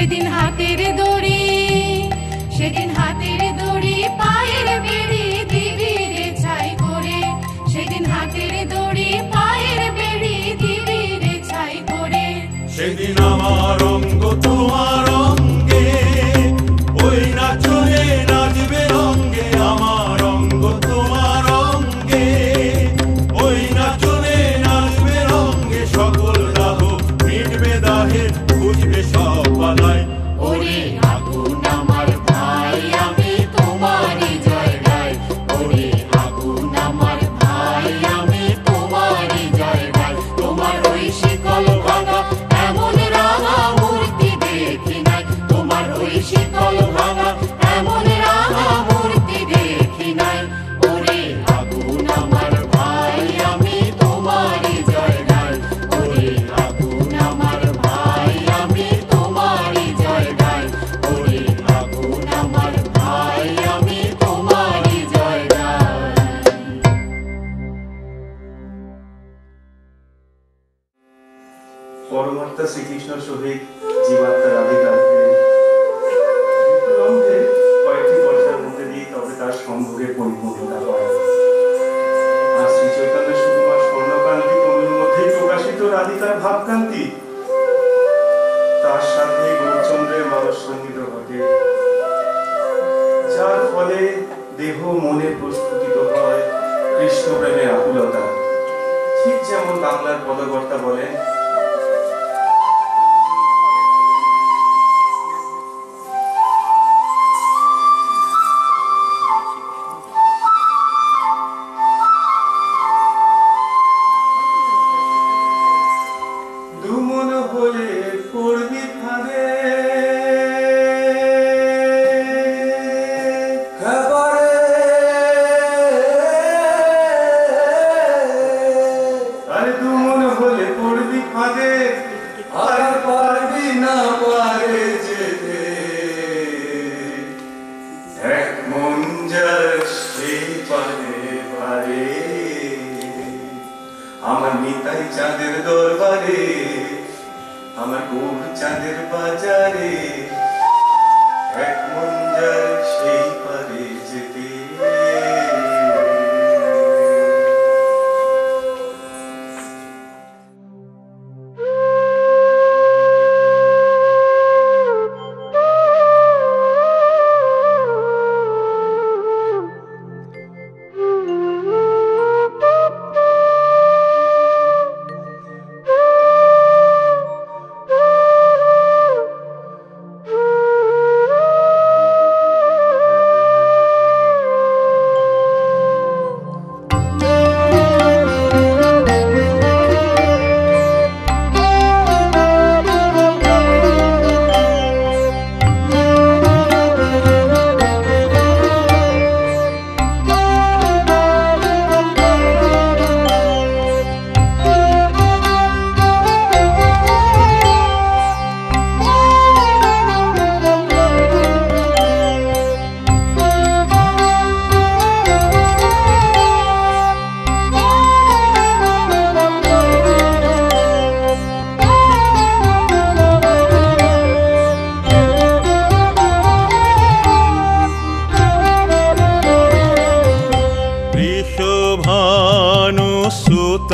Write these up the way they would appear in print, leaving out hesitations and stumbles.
সেদিন হাতের দড়ি, সেদিন হাতের দড়ি পায়ের বেড়ি দিবি রে ছাই করে, সেদিন হাতের দড়ি পায়ের বেড়ি দিবি রে ছাই করে। সেদিন আমার অঙ্গ তোমার অঙ্গে, ওই নাচনে নাচবে রঙ্গে, আমার অঙ্গ তোমার অঙ্গে, ওই নাচনে নাচবে রঙ্গে, সকল দাহ মিটবে দাহে, বুঝবে সব বালাই। ওরে আগুন আমার ভাই আমি তোমারই জয় গাই, ওরে আগুন আমার ভাই আমি তোমারই জয় গাই। তোমার ওই শিকল ভাঙা এমন রাঙা মূর্তি দেখি নাই, তোমার ওই শিকল ভাঙা এমন রাঙা মূর্তি দেখি নাই। ওরে আগুন আমার ভাই আমি তোমারই জয় গাই, ওরে আগুন আমার ভাই আমি তোমারই জয় গাই, ওরে আগুন আমার ভাই আমি তোমারই জয় গাই। পরমাত্মা শ্রীকৃষ্ণ সহিত জীবাত্মা রাধিকার কয়েকটি পর্যায়ের মধ্যে দিয়ে তবে তার সম্ভোগের পরিপূর্ণতা করে। আর শ্রী চৈতন্য সুকুমার স্বর্ণকান্তি তনুর মধ্যেই প্রকাশিত রাধিকার ভাবকান্তি, তার সাথে গৌরচন্দ্রের মানস সঙ্গীত ঘটে, যার ফলে দেহ মনে প্রস্ফুটিত হয় কৃষ্ণ প্রেমের আকুলতা। ঠিক যেমন বাংলার পদকর্তা বলেন, দুমন হলে পড়বি ফাঁদে, আরে দুমন হলে পড়বি ফাঁদে, আর পারবি না পারে যেতে, এক মন যার সেই পারে পারে, আমার নিতাই চাঁদের দরবারে, আমার গৌর চাঁদের বাজারে, এক মন যার সেই পারে যেতে।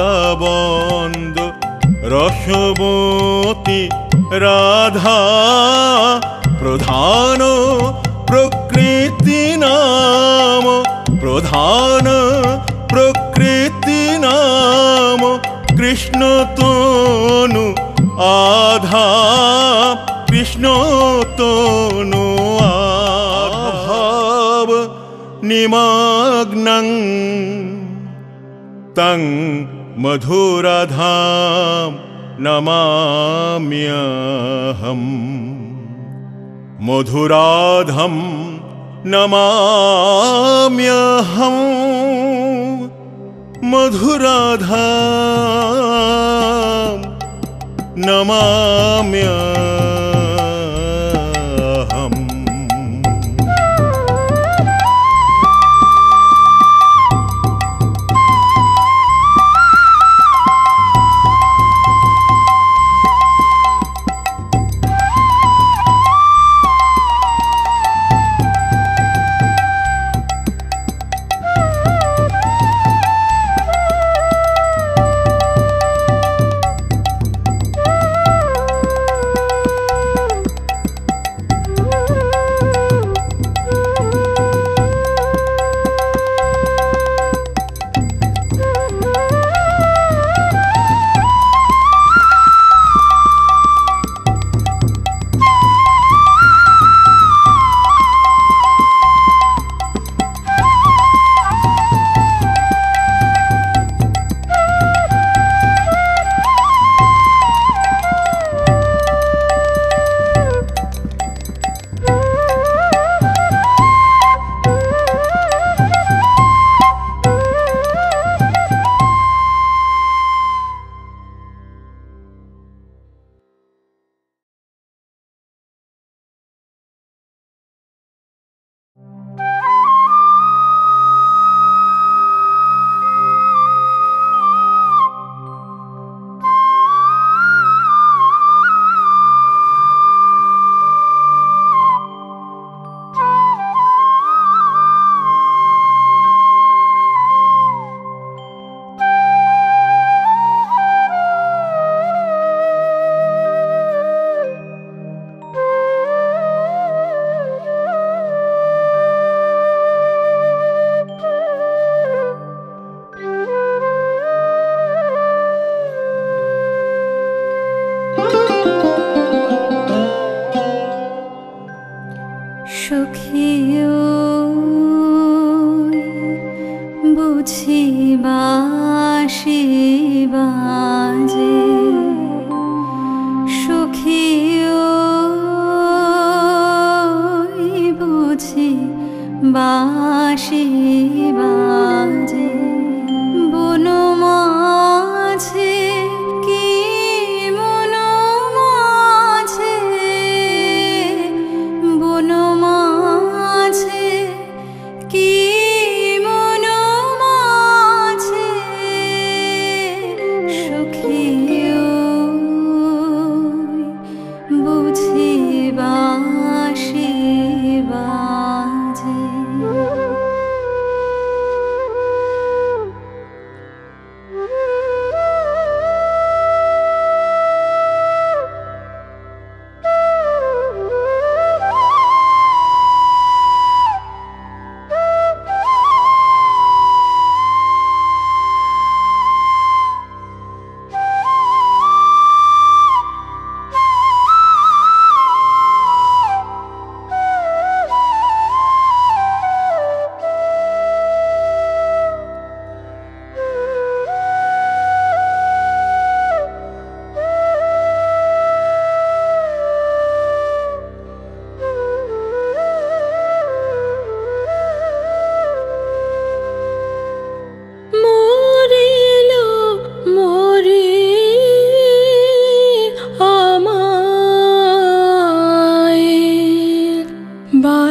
বৃষভানুসুতবন্দ রসমতি রাধা প্রধান প্রকৃতি নাম, প্রধান প্রকৃতি নাম, কৃষ্ণ তনু আধা, কৃষ্ণ তনু আভাব নিমগ্নং তং মধুরাধাম নমাম্যহম, মধুরাধম নমাম্যহম, মধুরাধাম নমাম্যহম।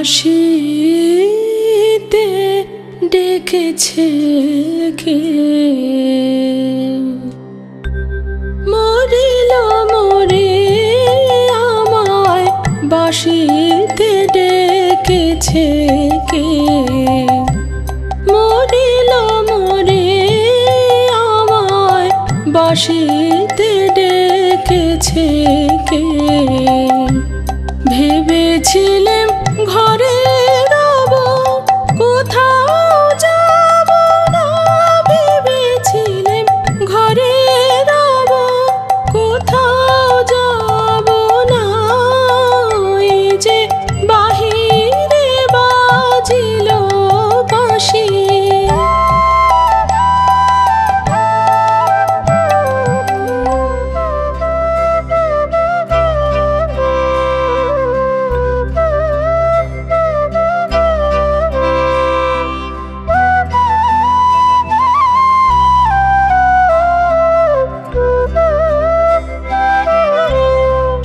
বাঁশিতে ডেকেছে কে মরিল মোরে আমায় বাঁশিতে ডেকেছে কে মরিল মোরে আমায় বাঁশিতে ডেকেছে কে ভেবেছিলাম ঘরে রব কোথাও যাব না ভেবেছিলাম ঘরে রব কোথাও যাব না এই যে বাহিরে বাজিল বাঁশি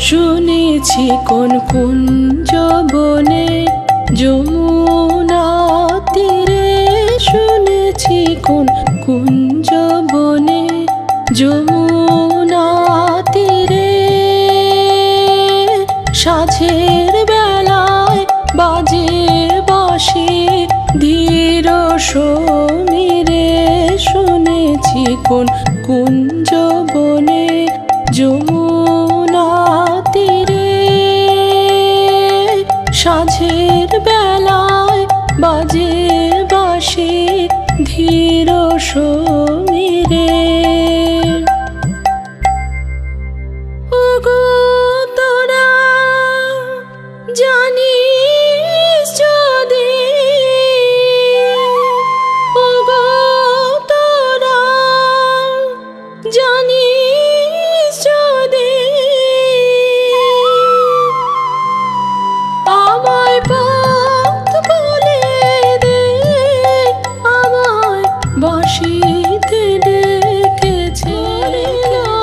শুনেছি কোন কুঞ্জ বনে যমুনা তীরে শুনেছি কোন কুঞ্জ বনে যমুনা তীরে সাঁঝের বেলায় বাজে বাঁশি ধীর সমীরে শুনেছি কোন কুঞ্জ বনে যমুনা তীরে সাঁঝের বেলায় বাজে বাঁশি ধীর সমীরে ওগো তোরা জানিস যদি ওগো তোরা জানিস যদি আমায় পথ বলে দে আমায় বাঁশিতে ডেকেছে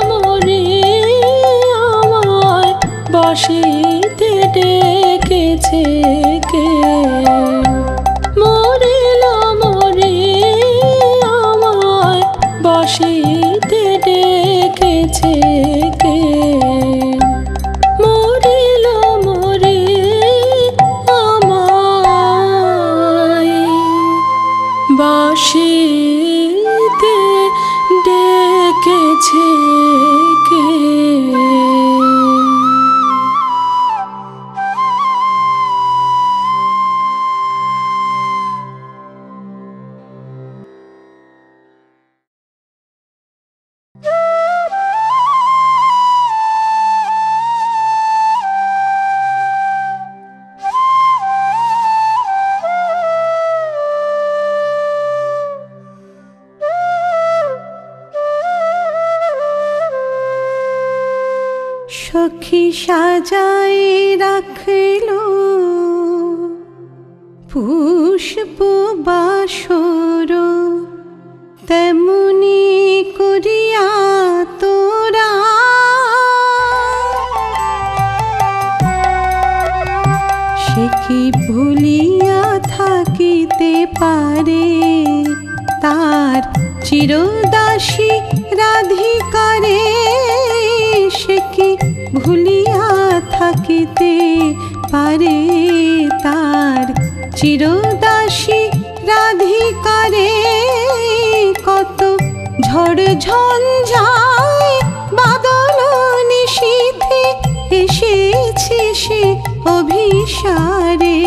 মরে আমায় বাঁশিতে ডেকেছে কে মরিল মোরে আমায় বাঁশিতে ডেকেছে কে মরিল মোরে আমায় বাঁশিতে ডেকেছে কে সখী সাজাই রাখলো পুষ্প বাসর তেমনি করিয়া তোরা সে কি ভুলিয়া থাকিতে পারে তার চিরদাসী রাধিকারে সে কি ভুলিয়া থাকিতে পারে তার চিরদাসী রাধিকারে কত ঝড় ঝঞ্ঝায় বাদল নিশীথে এসেছে সে অভিসারে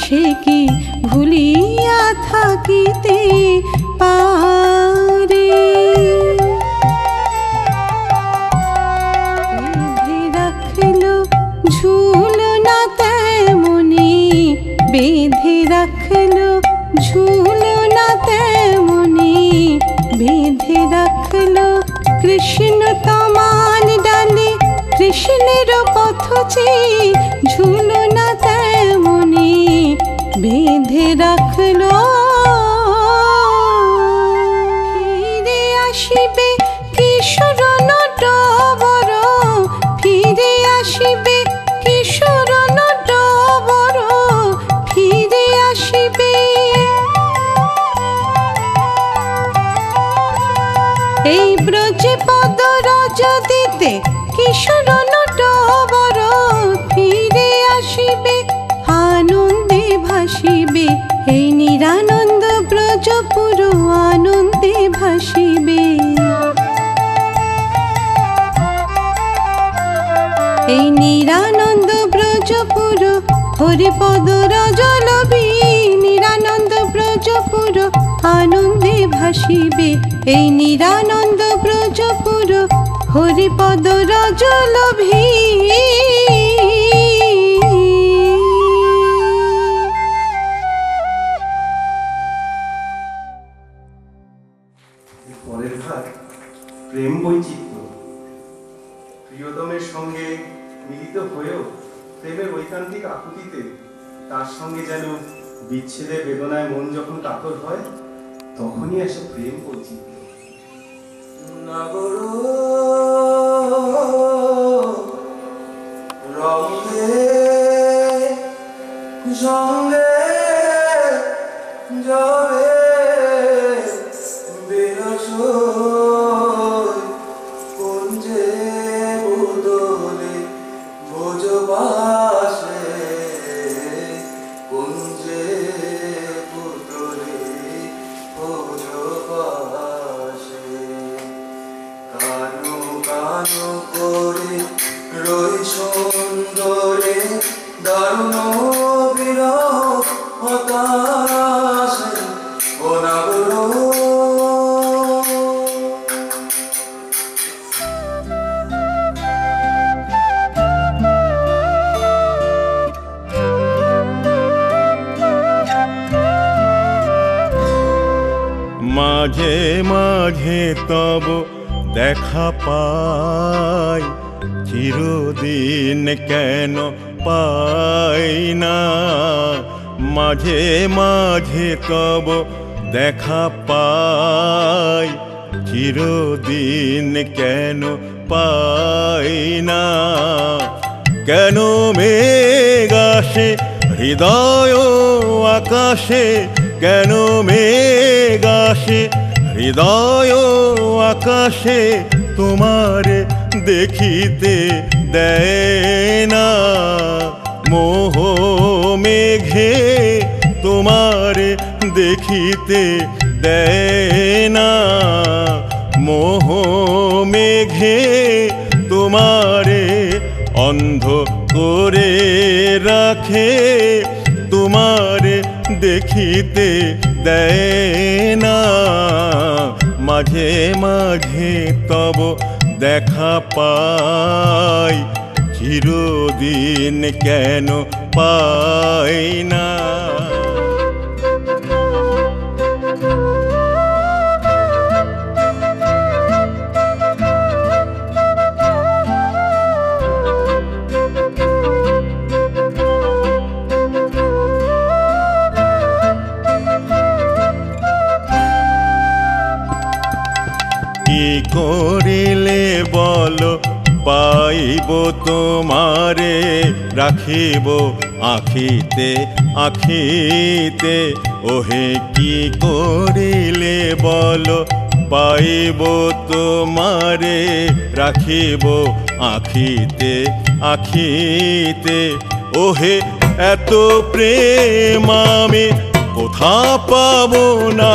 সে কি ভুলিয়া থাকিতে পারে ঝুলনা তেমনি বেঁধে রাখলো ঝুলনা তেমনি বেঁধে রাখলো কৃষ্ণ তমান ডালে কৃষ্ণের পথ চেয়ে ঝুলনা তেমনি বেঁধে রাখলো ফিরে আসিবে কিশোর নটবর ফিরে আসিবে কিশোর নটবর কিশোর নটবর ফিরে আসিবে, আনন্দে ভাসিবে এই নিরানন্দ ব্রজপুর, আনন্দে ভাসিবে। এই নিরানন্দ ব্রজপুর হরিপদ রজলভী, নিরানন্দ ব্রজপুর আনন্দে ভাসিবে এই নিরানন্দ ব্রজপুর হরিপদ রজলভী। পরের ভাগ প্রেম বৈচিত্র্য। প্রিয়তমের সঙ্গে মিলিত হয়েও প্রেমের ঐকান্তিক আকুতিতে তার সঙ্গে যেন বিচ্ছেদের বেদনায় মন যখন কাতর হয়, তখনই আসে প্রেম বৈচিত্র্য। সঙ্গে যাবে বিরস কুঞ্জে বুদলে ভোজবাসে, কুঞ্জে বুদলে ভোজবাসে। কানো কানো করে রই সুন্দরে দারুণ বিরহ হতাশে অনাগর। মাঝে মাঝে তব দেখা পাই, চিরদিন কেন পাই না। মাঝে মাঝে তব দেখা পাই, চিরদিন কেন পাই না। কেন মেঘ আসে হৃদয় আকাশে, কেন মেঘ আসে হৃদয় আকাশে, তোমারে দেখিতে দেয় না। মোহ মেঘে তোমারে দেখিতে দেয় না। মোহ মেঘে তোমারে অন্ধ করে রাখে, তোমারে দেখিতে দেয় না। মাঝে মাঝে তব দেখা পাই, চিরদিন কেন পাই না। কি করিলে বলো পাইব তোমারে, রাখিব আখিতে আখিতে। ওহে কি করিলে বলো পাইব তোমারে, রাখিব আখিতে আখিতে। ওহে এত প্রেম আমি কোথা পাবো না,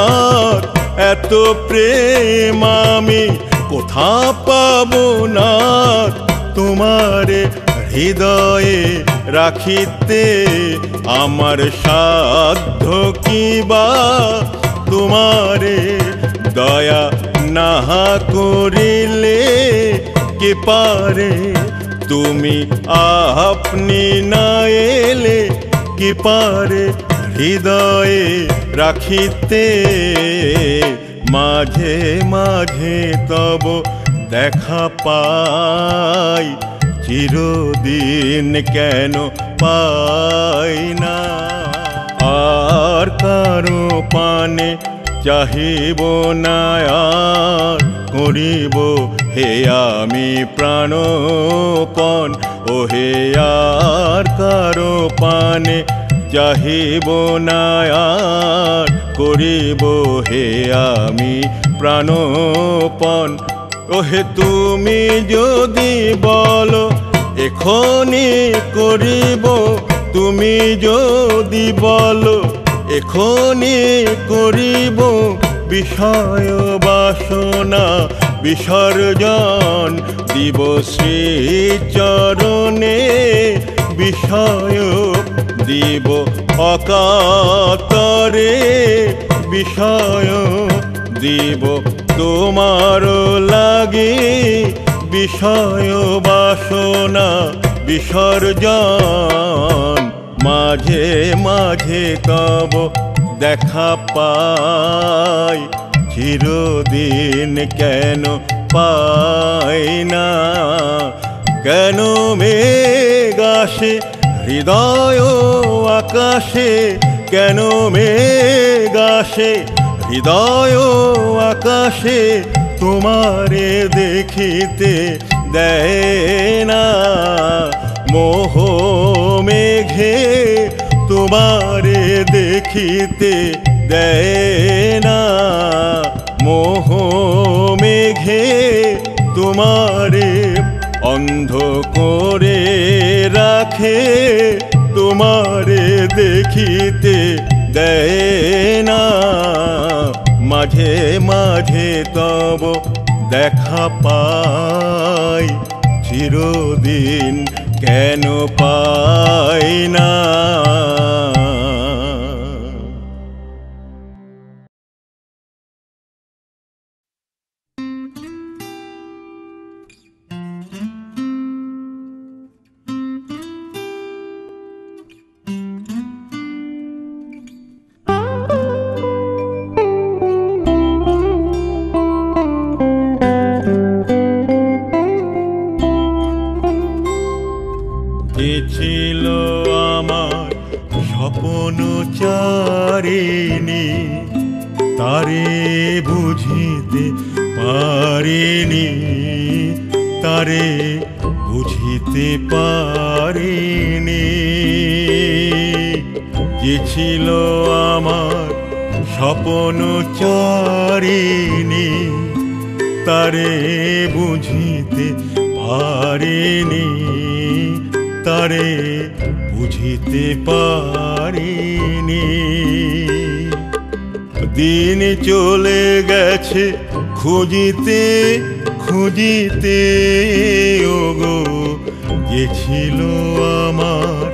এত প্রেম আমি কোথা পাবো না। তোমারে হৃদয়ে রাখিতে আমার সাধ্য কিবা, তোমারে দয়া নাহা করিলে কে পারে। তুমি আপনি না এলে কে পারে হৃদয়ে রাখিতে। মাঝে মাঝে তব দেখা পাই, চিরদিন কেন পাই না। আর কারো পানে চাহিব না, আর করিব হে আমি প্রাণপণ। ওহে আর কারো পানে চাহিব না, আর করিব হে আমি প্রাণপণ। ওহে তুমি যদি বলো এখনি করিব, তুমি যদি বলো এখনি করিব, বিষয় বাসনা বিসর্জন দিব শ্রীচরণে, বিষয় দিব অকাতরে, বিষয় দিব তোমার লাগি, বিষয় বাসনা বিসর্জন। মাঝে মাঝে তব দেখা পাই, চিরদিন কেন পাই না, কেন মেঘ আসে হৃদয় আকাশে, কেন মেঘ আসে হৃদয় আকাশে, তোমারে দেখিতে দেয় না, মোহ মেঘে তোমারে দেখিতে দেয় না, মোহ মেঘে তোমারে অন্ধ করে রাখে, তোমারে দেখিতে দেয় না। মাঝে মাঝে তব দেখা পাই, চিরদিন কেন পাই না। ছিল আমার স্বপ্ন চারিণী, তারে বুঝিতে পারিনি, তারে বুঝিতে পারিনি। যে ছিল আমার স্বপ্ন চারিণী, তারে বুঝিতে পারিনি, তারে বুঝিতে পারিনি। দিন চলে গেছে খুঁজিতে খুঁজিতে, ওগো যে ছিল আমার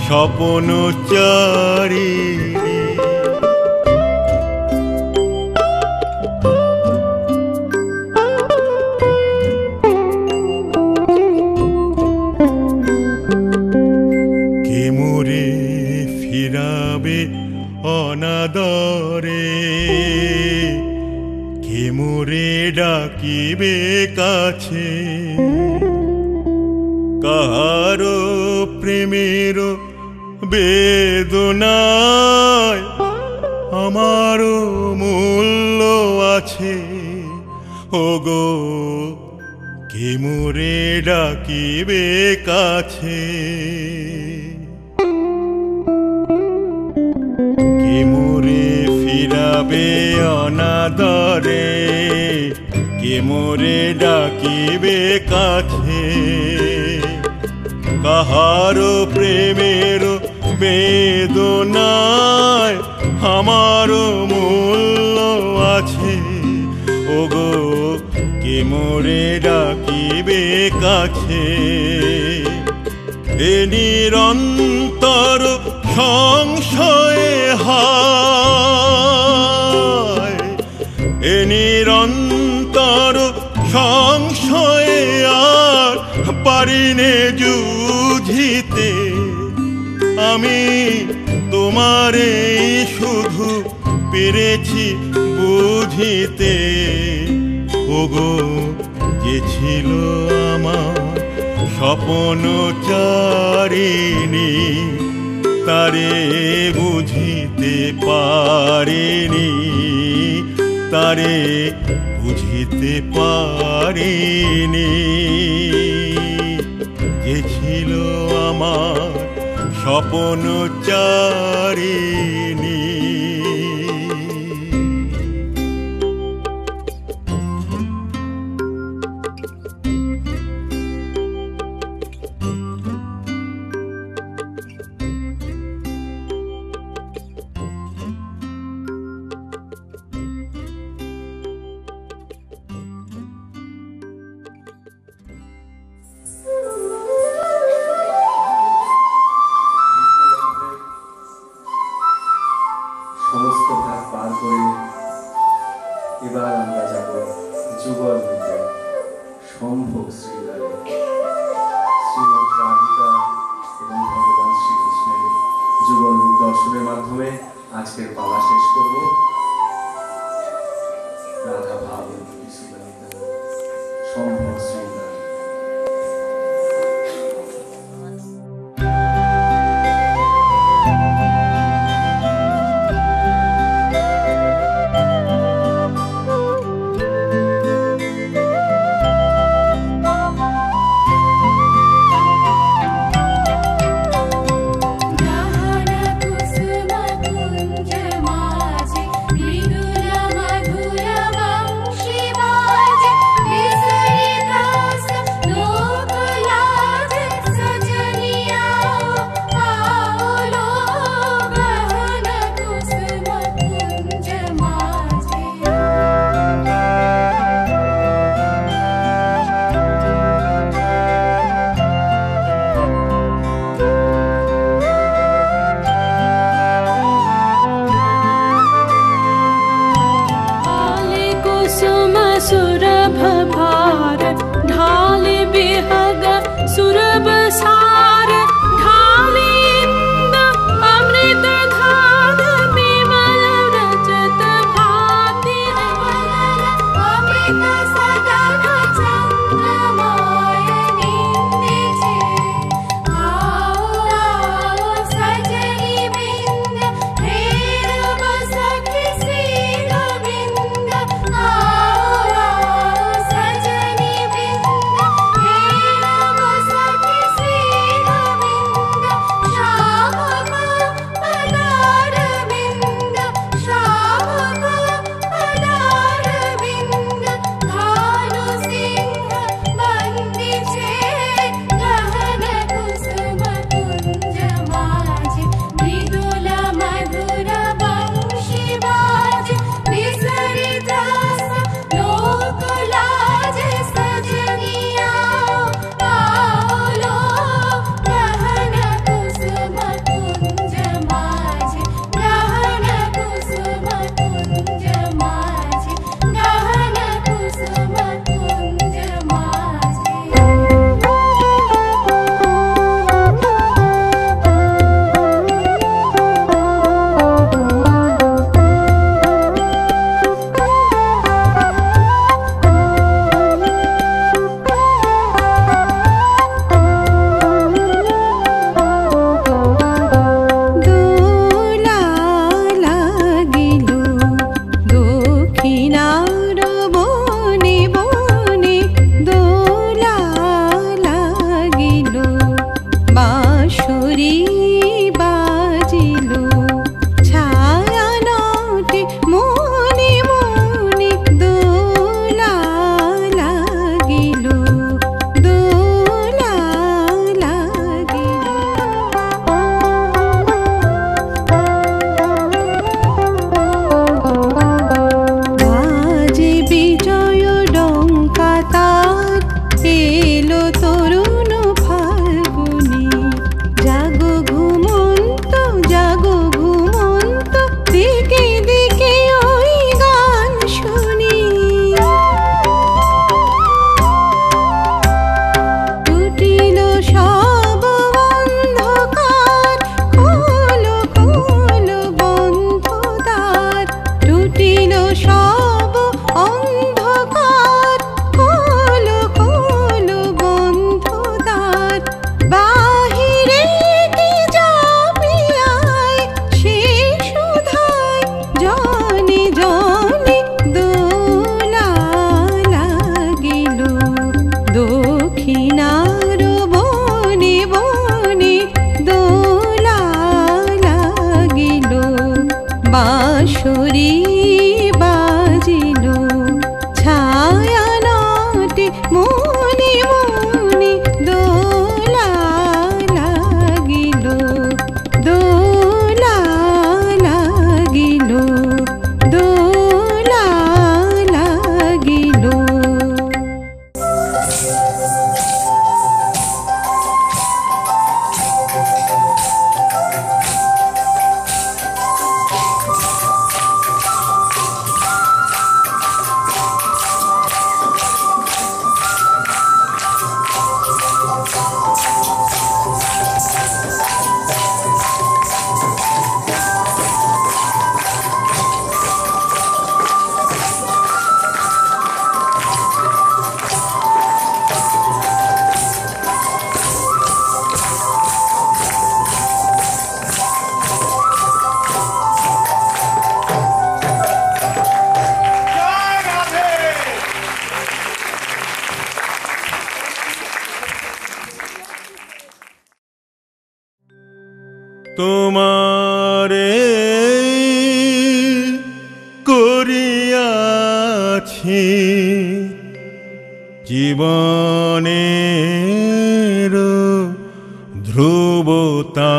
স্বপ্ন চারিণী। ফিরাবে অনাদরে, কে মোরে ডাকিবে কাছে, কাহারো প্রেমের বেদনায় আমারও মূল্য আছে, ওগো কে মোরে ডাকিবে কাছে, কে মোরে ফিরাবে অনাদরে, কে মোরে ডাকিবে কাছে, কাহারো প্রেমের বেদনায় আমারও মূল্য আছে, ওগো কে মোরে ডাকিবে কাছে। এ নিরন্তর সংশয়ে হায়, এ নিরন্তর সংশয়ে আর পারিনে যুঝিতে, আমি তোমারে শুধু পেরেছি বুঝিতে, ওগো যে ছিল আমার স্বপ্ন চারিণী, তারে বুঝিতে পারিনি, তারে বুঝিতে পারিনি। যে ছিল আমার স্বপ্ন চারিণী। আজকের পালা শেষ করব রাধা ভাব সম্ভব শ্রীদান। कुसुम कुंज मा তোমারে করিয়াছি জীবনের ধ্রুবতা